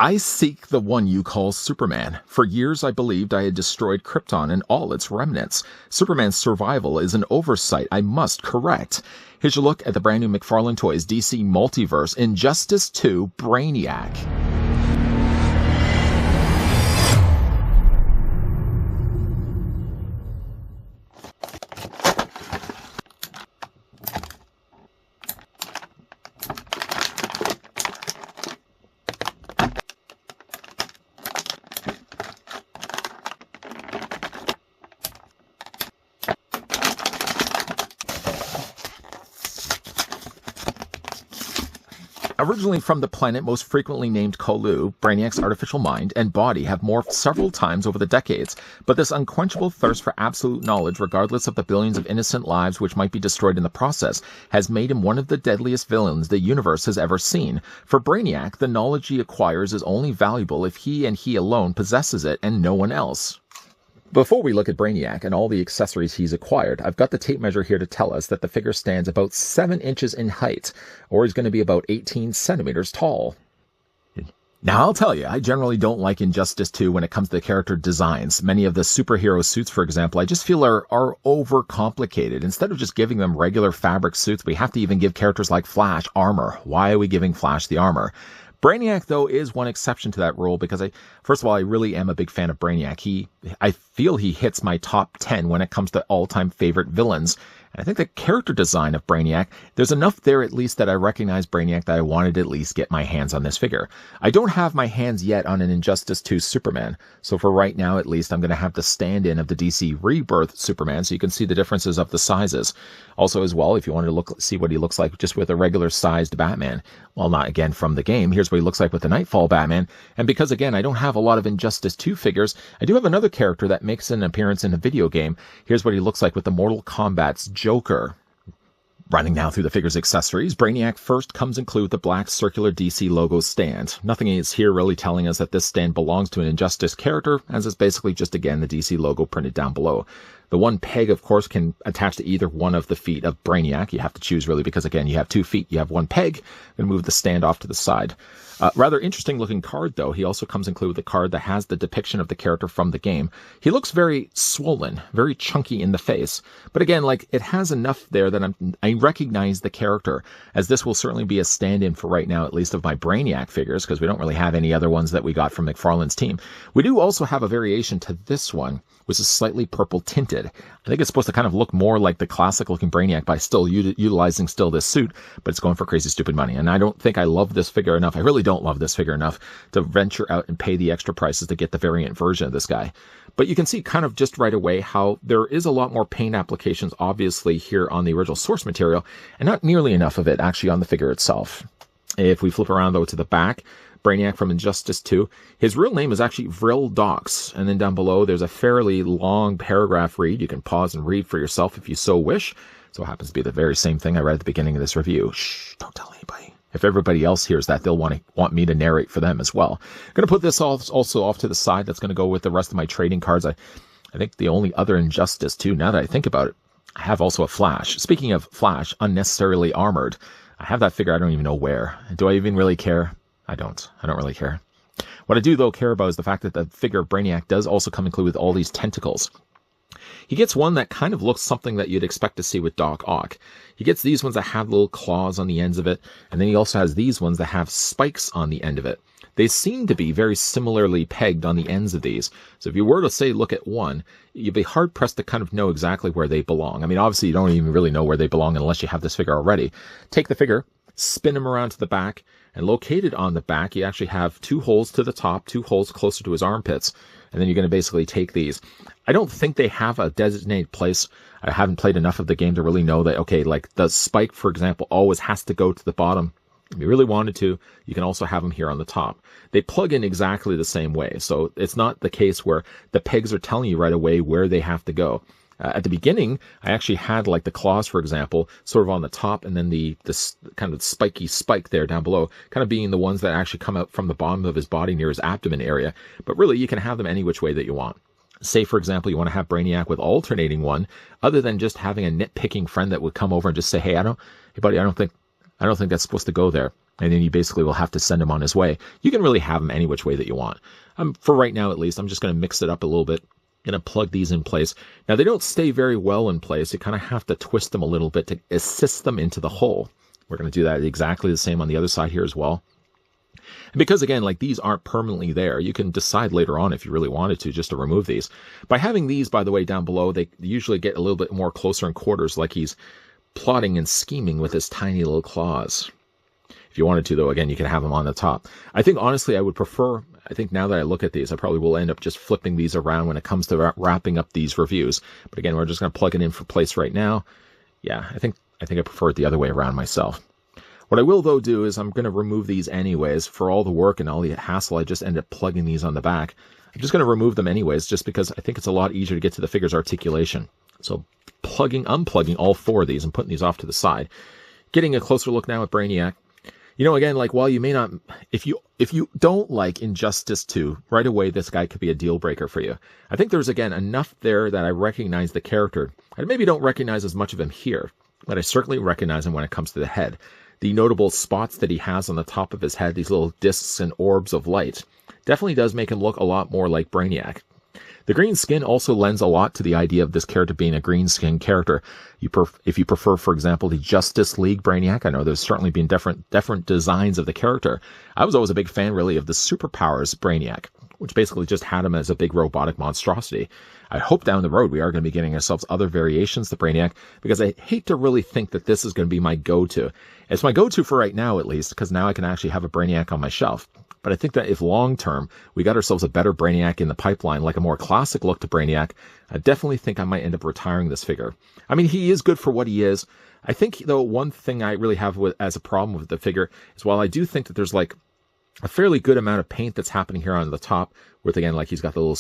I seek the one you call Superman. For years I believed I had destroyed Krypton and all its remnants. Superman's survival is an oversight I must correct. Here's a look at the brand new McFarlane Toys DC Multiverse Injustice 2 Brainiac. Originally from the planet most frequently named Colu, Brainiac's artificial mind and body have morphed several times over the decades, but this unquenchable thirst for absolute knowledge, regardless of the billions of innocent lives which might be destroyed in the process, has made him one of the deadliest villains the universe has ever seen. For Brainiac, the knowledge he acquires is only valuable if he and he alone possesses it and no one else. Before we look at Brainiac and all the accessories he's acquired, I've got the tape measure here to tell us that the figure stands about 7 inches in height, or he's going to be about 18 centimeters tall. Now, I'll tell you, I generally don't like Injustice 2 when it comes to the character designs. Many of the superhero suits, for example, I just feel are overcomplicated. Instead of just giving them regular fabric suits, we have to even give characters like Flash armor. Why are we giving Flash the armor? Brainiac, though, is one exception to that rule because first of all, I really am a big fan of Brainiac. I feel he hits my top 10 when it comes to all-time favorite villains. And I think the character design of Brainiac, there's enough there at least that I recognize Brainiac that I wanted to at least get my hands on this figure. I don't have my hands yet on an Injustice 2 Superman, so for right now at least I'm going to have the stand-in of the DC Rebirth Superman so you can see the differences of the sizes. Also as well, if you wanted to see what he looks like just with a regular sized Batman, well, not again from the game, here's what he looks like with the Nightfall Batman. And because again, I don't have a lot of Injustice 2 figures, I do have another character that makes an appearance in a video game. Here's what he looks like with the Mortal Kombat's Joker. Running now through the figure's accessories, Brainiac first comes included with the black circular DC logo stand. Nothing is here really telling us that this stand belongs to an Injustice character, as it's basically just again the DC logo printed down below. The one peg, of course, can attach to either one of the feet of Brainiac. You have to choose really because again, you have 2 feet, you have one peg. I'm going to move the stand off to the side. Rather interesting looking card though. He also comes included with a card that has the depiction of the character from the game. He looks very swollen, very chunky in the face. But again, like it has enough there that I recognize the character, as this will certainly be a stand-in for right now, at least of my Brainiac figures, because we don't really have any other ones that we got from McFarlane's team. We do also have a variation to this one, which is slightly purple tinted. I think it's supposed to kind of look more like the classic looking Brainiac by still utilizing this suit, but it's going for crazy stupid money. And I don't think I love this figure enough. I really don't love this figure enough to venture out and pay the extra prices to get the variant version of this guy. But you can see kind of just right away how there is a lot more paint applications obviously here on the original source material, and not nearly enough of it actually on the figure itself. If we flip around though to the back, Brainiac from Injustice 2. His real name is actually Vril Dox. And then down below, there's a fairly long paragraph read. You can pause and read for yourself if you so wish. So it happens to be the very same thing I read at the beginning of this review. Shh, don't tell anybody. If everybody else hears that, they'll want me to narrate for them as well. I'm going to put this also off to the side. That's going to go with the rest of my trading cards. I think the only other Injustice 2, now that I think about it, I have also a Flash. Speaking of Flash, unnecessarily armored. I have that figure. I don't even know where. Do I even really care? I don't really care. What I do, though, care about is the fact that the figure of Brainiac does also come included with all these tentacles. He gets one that kind of looks something that you'd expect to see with Doc Ock. He gets these ones that have little claws on the ends of it, and then he also has these ones that have spikes on the end of it. They seem to be very similarly pegged on the ends of these. So if you were to say, look at one, you'd be hard pressed to kind of know exactly where they belong. I mean, obviously you don't even really know where they belong unless you have this figure already. Take the figure, spin him around to the back, and located on the back, you actually have 2 holes to the top, 2 holes closer to his armpits. And then you're going to basically take these. I don't think they have a designated place. I haven't played enough of the game to really know that, okay, like the spike, for example, always has to go to the bottom. If you really wanted to, you can also have them here on the top. They plug in exactly the same way. So it's not the case where the pegs are telling you right away where they have to go. At the beginning, I actually had like the claws, for example, sort of on the top, and then this kind of spiky spike there down below, kind of being the ones that actually come out from the bottom of his body near his abdomen area. But really, you can have them any which way that you want. Say, for example, you want to have Brainiac with alternating one, other than just having a nitpicking friend that would come over and just say, hey, buddy, I don't think that's supposed to go there. and then you basically will have to send him on his way. You can really have him any which way that you want. For right now, at least, I'm just going to mix it up a little bit. Going to plug these in place. Now, they don't stay very well in place. You kind of have to twist them a little bit to assist them into the hole. We're going to do that exactly the same on the other side here as well. And because, again, like these aren't permanently there, you can decide later on if you really wanted to just to remove these. By having these, by the way, down below, they usually get a little bit more closer in quarters, like he's plotting and scheming with his tiny little claws. If you wanted to, though, again, you can have them on the top. I think, honestly, I would prefer, I think now that I look at these, I probably will end up just flipping these around when it comes to wrapping up these reviews. But again, we're just going to plug it in for place right now. Yeah, I think I prefer it the other way around myself. What I will, though, do is I'm going to remove these anyways. For all the work and all the hassle, I just end up plugging these on the back. I'm just going to remove them anyways, just because I think it's a lot easier to get to the figure's articulation. So unplugging all four of these and putting these off to the side. Getting a closer look now at Brainiac. You know, again, like while you may not, if you don't like Injustice 2, right away this guy could be a deal breaker for you. I think there's, again, enough there that I recognize the character. I maybe don't recognize as much of him here, but I certainly recognize him when it comes to the head. The notable spots that he has on the top of his head, these little discs and orbs of light, definitely does make him look a lot more like Brainiac. The green skin also lends a lot to the idea of this character being a green skin character. If you prefer, for example, the Justice League Brainiac, I know there's certainly been different designs of the character. I was always a big fan, really, of the Superpowers Brainiac, which basically just had him as a big robotic monstrosity. I hope down the road we are going to be getting ourselves other variations to Brainiac, because I hate to really think that this is going to be my go-to. It's my go-to for right now, at least, because now I can actually have a Brainiac on my shelf. But I think that if long-term we got ourselves a better Brainiac in the pipeline, like a more classic look to Brainiac, I definitely think I might end up retiring this figure. I mean, he is good for what he is. I think, though, one thing I really have as a problem with the figure is, while I do think that there's like a fairly good amount of paint that's happening here on the top, with, again, like he's got the little,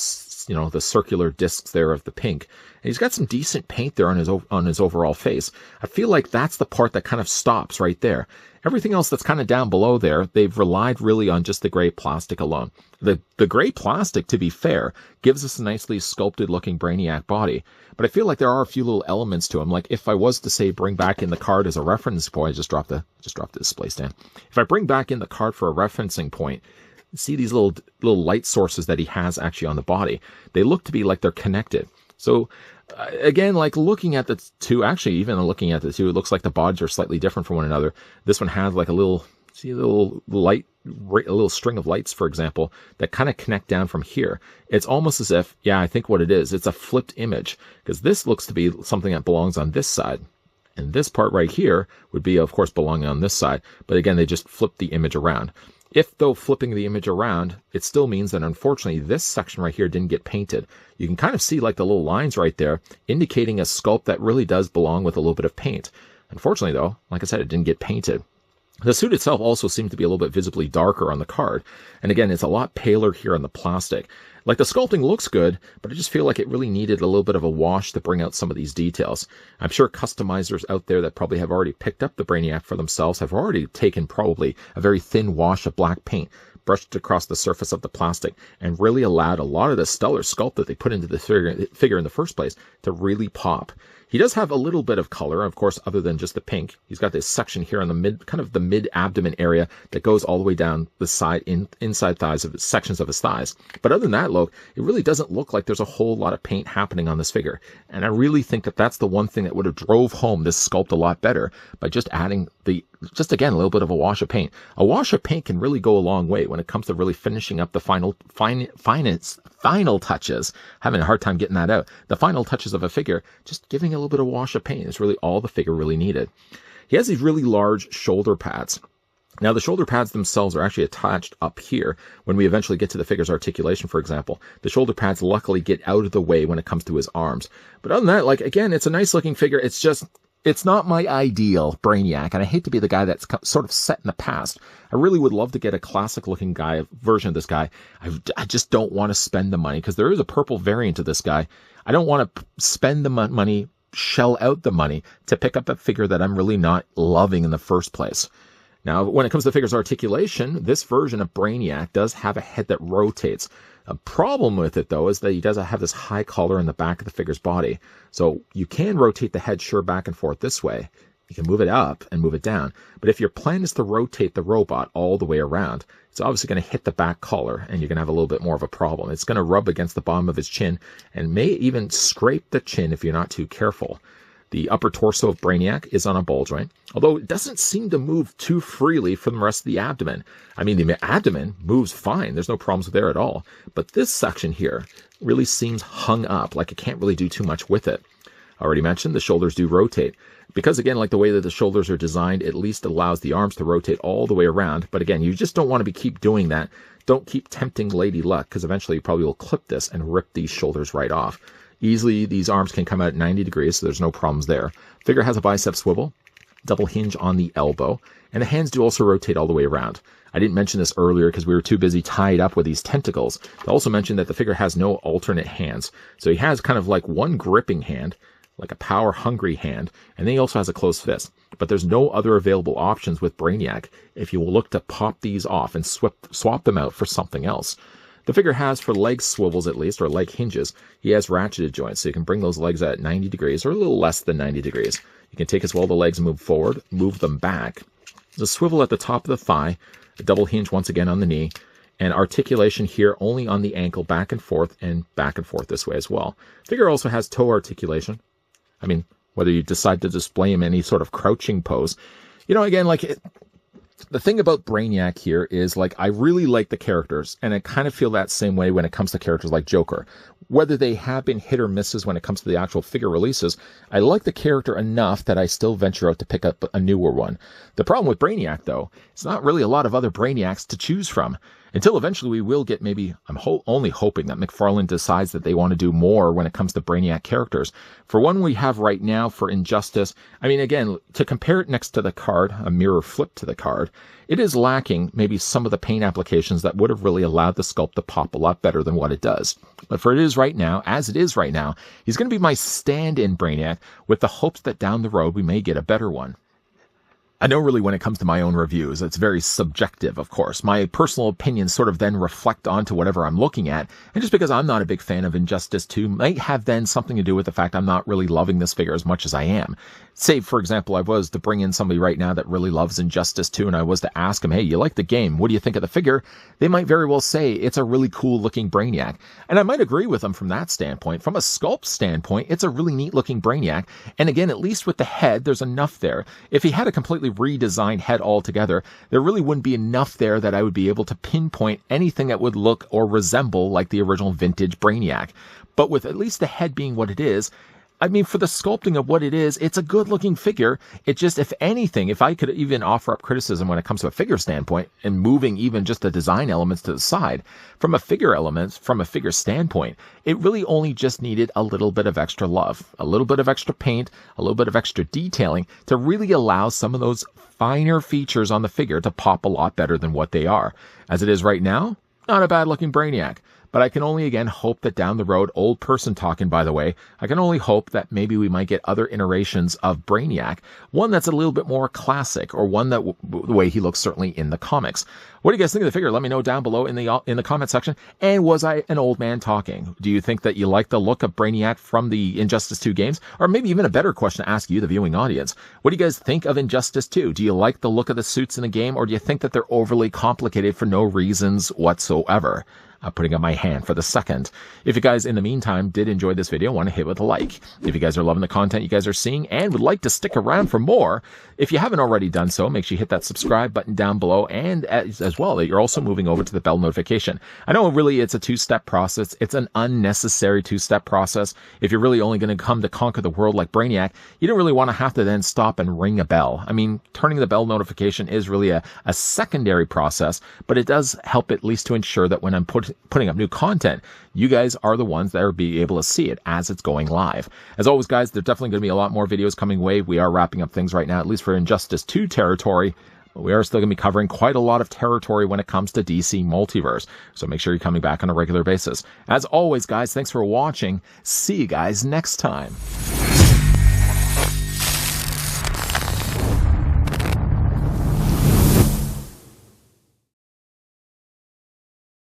you know, the circular discs there of the pink, and he's got some decent paint there on his overall face. I feel like that's the part that kind of stops right there. Everything else that's kind of down below there, they've relied really on just the gray plastic alone. The gray plastic, to be fair, gives us a nicely sculpted looking Brainiac body, but I feel like there are a few little elements to him. Like if I was to say bring back in the card as a reference point, I just dropped the display stand. If I bring back in the card for a referencing point, see these little light sources that he has actually on the body. They look to be like they're connected. So again, like looking at the two, actually even looking at the two, it looks like the bodies are slightly different from one another. This one has like a little string of lights, for example, that kind of connect down from here. It's almost as if, yeah, I think what it is, it's a flipped image, because this looks to be something that belongs on this side. And this part right here would be, of course, belonging on this side. But again, they just flipped the image around. If, though, flipping the image around, it still means that, unfortunately, this section right here didn't get painted. You can kind of see, like, the little lines right there, indicating a sculpt that really does belong with a little bit of paint. Unfortunately, though, like I said, it didn't get painted. The suit itself also seems to be a little bit visibly darker on the card. And again, it's a lot paler here on the plastic. Like, the sculpting looks good, but I just feel like it really needed a little bit of a wash to bring out some of these details. I'm sure customizers out there that probably have already picked up the Brainiac for themselves have already taken probably a very thin wash of black paint, brushed across the surface of the plastic, and really allowed a lot of the stellar sculpt that they put into the figure in the first place to really pop. He does have a little bit of color, of course, other than just the pink. He's got this section here on the mid-abdomen area that goes all the way down the side, inside thighs of sections of his thighs. But other than that, look, it really doesn't look like there's a whole lot of paint happening on this figure. And I really think that that's the one thing that would have drove home this sculpt a lot better, by just adding again, a little bit of a wash of paint. A wash of paint can really go a long way when it comes to really finishing up the final touches. Having a hard time getting that out. The final touches of a figure, just giving a little bit of wash of paint is really all the figure really needed. He has these really large shoulder pads. Now, the shoulder pads themselves are actually attached up here. When we eventually get to the figure's articulation, for example, the shoulder pads luckily get out of the way when it comes to his arms. But other than that, like, again, it's a nice looking figure. It's not my ideal Brainiac, and I hate to be the guy that's sort of set in the past. I really would love to get a classic-looking version of this guy. I just don't want to spend the money, because there is a purple variant of this guy. I don't want to spend the money, shell out the money, to pick up a figure that I'm really not loving in the first place. Now, when it comes to the figure's articulation, this version of Brainiac does have a head that rotates. A problem with it, though, is that he doesn't have this high collar in the back of the figure's body. So you can rotate the head, sure, back and forth this way. You can move it up and move it down. But if your plan is to rotate the robot all the way around, it's obviously going to hit the back collar, and you're going to have a little bit more of a problem. It's going to rub against the bottom of his chin and may even scrape the chin if you're not too careful. The upper torso of Brainiac is on a ball joint, although it doesn't seem to move too freely from the rest of the abdomen. I mean, the abdomen moves fine. There's no problems there at all. But this section here really seems hung up, like it can't really do too much with it. I already mentioned the shoulders do rotate. Because, again, like the way that the shoulders are designed, at least allows the arms to rotate all the way around. But, again, you just don't want to keep doing that. Don't keep tempting Lady Luck, because eventually you probably will clip this and rip these shoulders right off. Easily, these arms can come out at 90 degrees, so there's no problems there. Figure has a bicep swivel, double hinge on the elbow, and the hands do also rotate all the way around. I didn't mention this earlier because we were too busy tied up with these tentacles. I also mentioned that the figure has no alternate hands. So he has kind of like one gripping hand, like a power-hungry hand, and then he also has a closed fist. But there's no other available options with Brainiac if you will look to pop these off and swap them out for something else. The figure has, for leg swivels at least, or leg hinges, he has ratcheted joints, so you can bring those legs at 90 degrees, or a little less than 90 degrees. You can take as well the legs and move forward, move them back. There's a swivel at the top of the thigh, a double hinge once again on the knee, and articulation here only on the ankle, back and forth this way as well. Figure also has toe articulation. I mean, whether you decide to display him in any sort of crouching pose. You know, again, like, the thing about Brainiac here is, like, I really like the characters, and I kind of feel that same way when it comes to characters like Joker. Whether they have been hit or misses when it comes to the actual figure releases, I like the character enough that I still venture out to pick up a newer one. The problem with Brainiac, though, it's not really a lot of other Brainiacs to choose from. Until eventually we will get, maybe, I'm only hoping that McFarlane decides that they want to do more when it comes to Brainiac characters. For one we have right now for Injustice, I mean, again, to compare it next to the card, a mirror flip to the card, it is lacking maybe some of the paint applications that would have really allowed the sculpt to pop a lot better than what it does. But for it is right now, as it is right now, he's going to be my stand-in Brainiac with the hopes that down the road we may get a better one. I know really when it comes to my own reviews, it's very subjective, of course. My personal opinions sort of then reflect onto whatever I'm looking at. And just because I'm not a big fan of Injustice 2 might have then something to do with the fact I'm not really loving this figure as much as I am. Say, for example, I was to bring in somebody right now that really loves Injustice 2 and I was to ask him, hey, you like the game? What do you think of the figure? They might very well say it's a really cool looking Brainiac. And I might agree with them from that standpoint. From a sculpt standpoint, it's a really neat looking Brainiac. And again, at least with the head, there's enough there. If he had a completely redesigned head altogether, there really wouldn't be enough there that I would be able to pinpoint anything that would look or resemble like the original vintage Brainiac. But with at least the head being what it is, I mean, for the sculpting of what it is, it's a good-looking figure. It just, if anything, if I could even offer up criticism when it comes to a figure standpoint and moving even just the design elements to the side, from a figure standpoint, it really only just needed a little bit of extra love, a little bit of extra paint, a little bit of extra detailing to really allow some of those finer features on the figure to pop a lot better than what they are. As it is right now, not a bad-looking Brainiac. But I can only, again, hope that down the road, old person talking, by the way, I can only hope that maybe we might get other iterations of Brainiac, one that's a little bit more classic, or one that the way he looks certainly in the comics. What do you guys think of the figure? Let me know down below in the comment section. And was I an old man talking? Do you think that you like the look of Brainiac from the Injustice 2 games? Or maybe even a better question to ask you, the viewing audience. What do you guys think of Injustice 2? Do you like the look of the suits in the game, or do you think that they're overly complicated for no reasons whatsoever? Putting up my hand for the second. If you guys, in the meantime, did enjoy this video, want to hit with a like. If you guys are loving the content you guys are seeing and would like to stick around for more, if you haven't already done so, make sure you hit that subscribe button down below, and as well, that you're also moving over to the bell notification. I know really it's a two-step process. It's an unnecessary two-step process. If you're really only going to come to conquer the world like Brainiac, you don't really want to have to then stop and ring a bell. I mean, turning the bell notification is really a secondary process, but it does help at least to ensure that when I'm putting up new content, you guys are the ones that are be able to see it as it's going live. As always, guys, there's definitely going to be a lot more videos coming way. We are wrapping up things right now, at least for Injustice 2 territory. But we are still going to be covering quite a lot of territory when it comes to DC Multiverse. So make sure you're coming back on a regular basis. As always, guys, thanks for watching. See you guys next time.